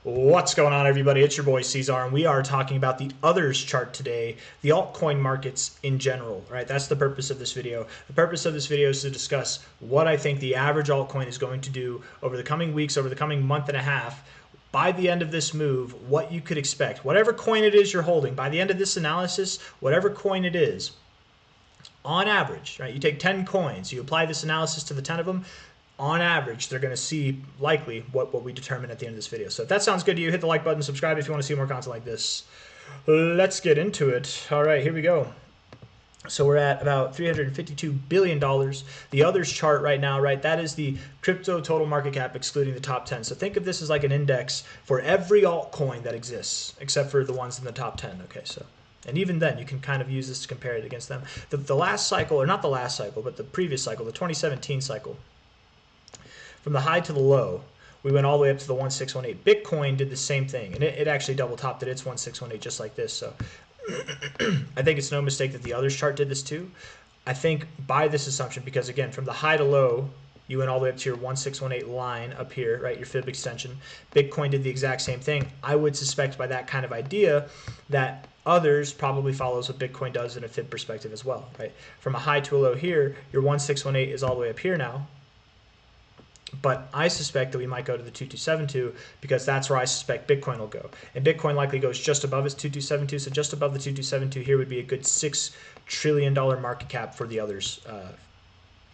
What's going on, everybody? It's your boy C-Zar, and we are talking about the others chart today, the altcoin markets in general, right? That's the purpose of this video. The purpose of this video is to discuss what I think the average altcoin is going to do over the coming weeks, over the coming month and a half. By the end of this move, what you could expect, whatever coin it is you're holding, by the end of this analysis, whatever coin it is, on average, right? You take 10 coins, you apply this analysis to the 10 of them, on average, they're going to see likely what we determine at the end of this video. So if that sounds good to you, hit the like button, subscribe if you want to see more content like this. Let's get into it. All right, here we go. So we're at about $352 billion. The others chart right now, right, that is the crypto total market cap excluding the top 10. So think of this as like an index for every altcoin that exists, except for the ones in the top 10. Okay, so, and even then, you can kind of use this to compare it against them. The last cycle, or not the last cycle, but the previous cycle, the 2017 cycle, from the high to the low, we went all the way up to the 1618. Bitcoin did the same thing, and it actually double topped at its 1618 just like this. So I think it's no mistake that the others chart did this too. I think by this assumption, because again, from the high to low, you went all the way up to your 1618 line up here, right, your fib extension. Bitcoin did the exact same thing. I would suspect by that kind of idea that others probably follows what Bitcoin does in a fib perspective as well, right? From a high to a low here, your 1618 is all the way up here now. But I suspect that we might go to the 2272 because that's where I suspect Bitcoin will go. And Bitcoin likely goes just above its 2272, so just above the 2272 here would be a good $6 trillion market cap for the others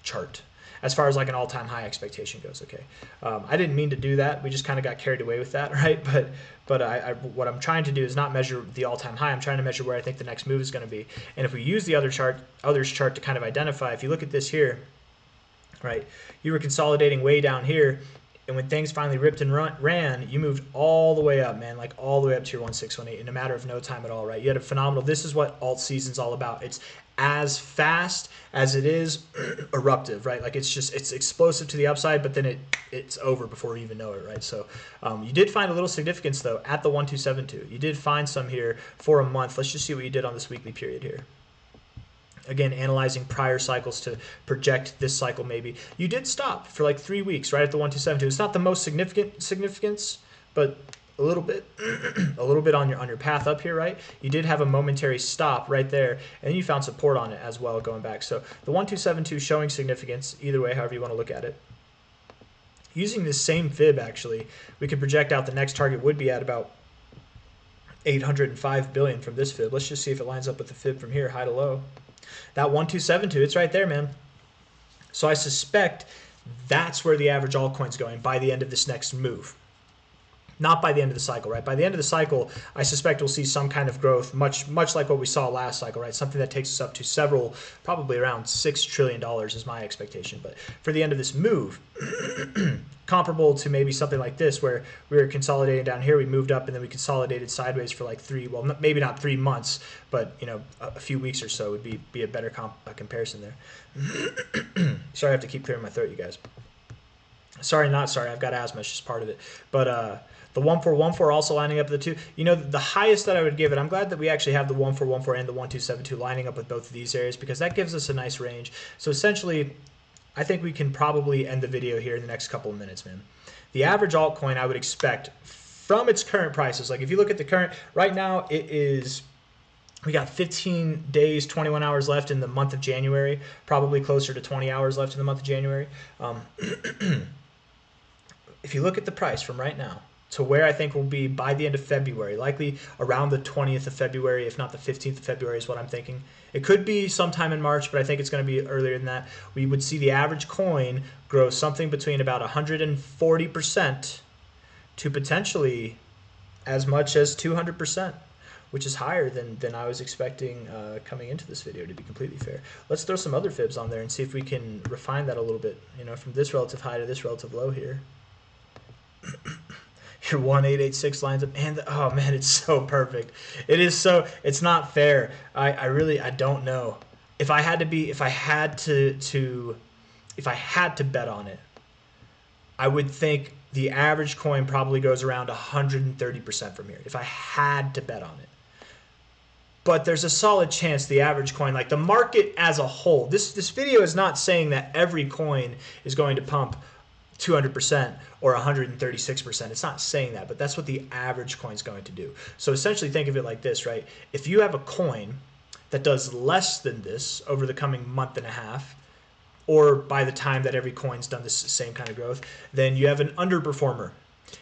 chart, as far as like an all-time high expectation goes. Okay, I didn't mean to do that. We just kind of got carried away with that, right? But what I'm trying to do is not measure the all-time high. I'm trying to measure where I think the next move is going to be. And if we use the others chart to kind of identify, if you look at this here, right, you were consolidating way down here, and when things finally ripped and ran, you moved all the way up, man, like all the way up to your 1618 in a matter of no time at all, right? You had a phenomenal, this is what Altseason's all about. It's as fast as it is eruptive, right? Like it's explosive to the upside, but then it's over before you even know it, right? So you did find a little significance though at the 1272. You did find some here for a month. Let's just see what you did on this weekly period here. Again, analyzing prior cycles to project this cycle maybe. You did stop for like 3 weeks right at the 1272. It's not the most significance, but a little bit, a little bit on your path up here, right? You did have a momentary stop right there, and you found support on it as well going back. So the 1272 showing significance either way, however you want to look at it. Using this same fib, actually, we could project out the next target would be at about 805 billion from this fib. Let's just see if it lines up with the fib from here, high to low. That 1272, it's right there, man. So I suspect that's where the average altcoin's going by the end of this next move. Not by the end of the cycle, right? By the end of the cycle, I suspect we'll see some kind of growth, much like what we saw last cycle, right? Something that takes us up to several, probably around $6 trillion is my expectation. But for the end of this move, comparable to maybe something like this, where we were consolidating down here, we moved up, and then we consolidated sideways for like maybe not 3 months, but you know, a few weeks or so would be a better comparison there. Sorry, I have to keep clearing my throat, you guys. Sorry, not sorry. I've got asthma. It's just part of it. But the 1414 also lining up with the 2. You know, the highest that I would give it, I'm glad that we actually have the 1414 and the 1272 lining up with both of these areas because that gives us a nice range. So essentially, I think we can probably end the video here in the next couple of minutes, man. The average altcoin I would expect from its current prices, like if you look at the current, right now it is, we got 15 days, 21 hours left in the month of January, probably closer to 20 hours left in the month of January. If you look at the price from right now to where I think we'll be by the end of February, likely around the 20th of February, if not the 15th of February is what I'm thinking. It could be sometime in March, but I think it's going to be earlier than that. We would see the average coin grow something between about 140% to potentially as much as 200%, which is higher than I was expecting coming into this video, to be completely fair. Let's throw some other fibs on there and see if we can refine that a little bit, you know, from this relative high to this relative low here. Your 1886 lines up, and oh man, it's so perfect. It is so, it's not fair. I don't know. If I had to bet on it, I would think the average coin probably goes around 130% from here, if I had to bet on it. But there's a solid chance the average coin, like the market as a whole, this video is not saying that every coin is going to pump 200% or 136%. It's not saying that, but that's what the average coin is going to do. So essentially think of it like this, right? If you have a coin that does less than this over the coming month and a half, or by the time that every coin's done this same kind of growth, then you have an underperformer.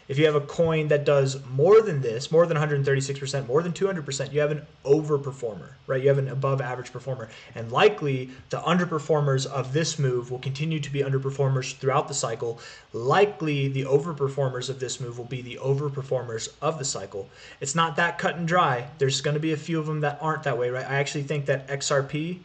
If you have a coin that does more than this, more than 136%, more than 200%, you have an overperformer, right? You have an above average performer. And likely the underperformers of this move will continue to be underperformers throughout the cycle. Likely the overperformers of this move will be the overperformers of the cycle. It's not that cut and dry. There's going to be a few of them that aren't that way, right? I actually think that XRP,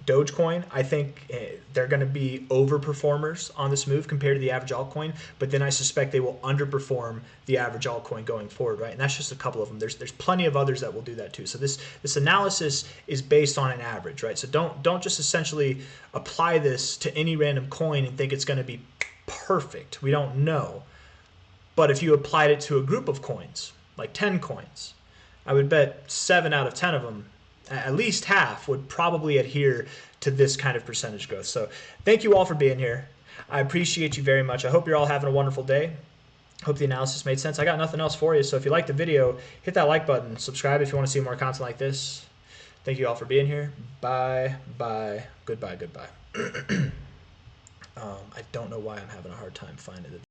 Dogecoin, I think they're going to be overperformers on this move compared to the average altcoin, but then I suspect they will underperform the average altcoin going forward, right? And that's just a couple of them. There's plenty of others that will do that too. So this analysis is based on an average, right? So don't just essentially apply this to any random coin and think it's going to be perfect. We don't know. But if you applied it to a group of coins, like 10 coins, I would bet 7 out of 10 of them, at least half, would probably adhere to this kind of percentage growth. So thank you all for being here. I appreciate you very much. I hope you're all having a wonderful day. Hope the analysis made sense. I got nothing else for you. So if you liked the video, hit that like button. Subscribe if you want to see more content like this. Thank you all for being here. Bye, bye, goodbye, goodbye. I don't know why I'm having a hard time finding it.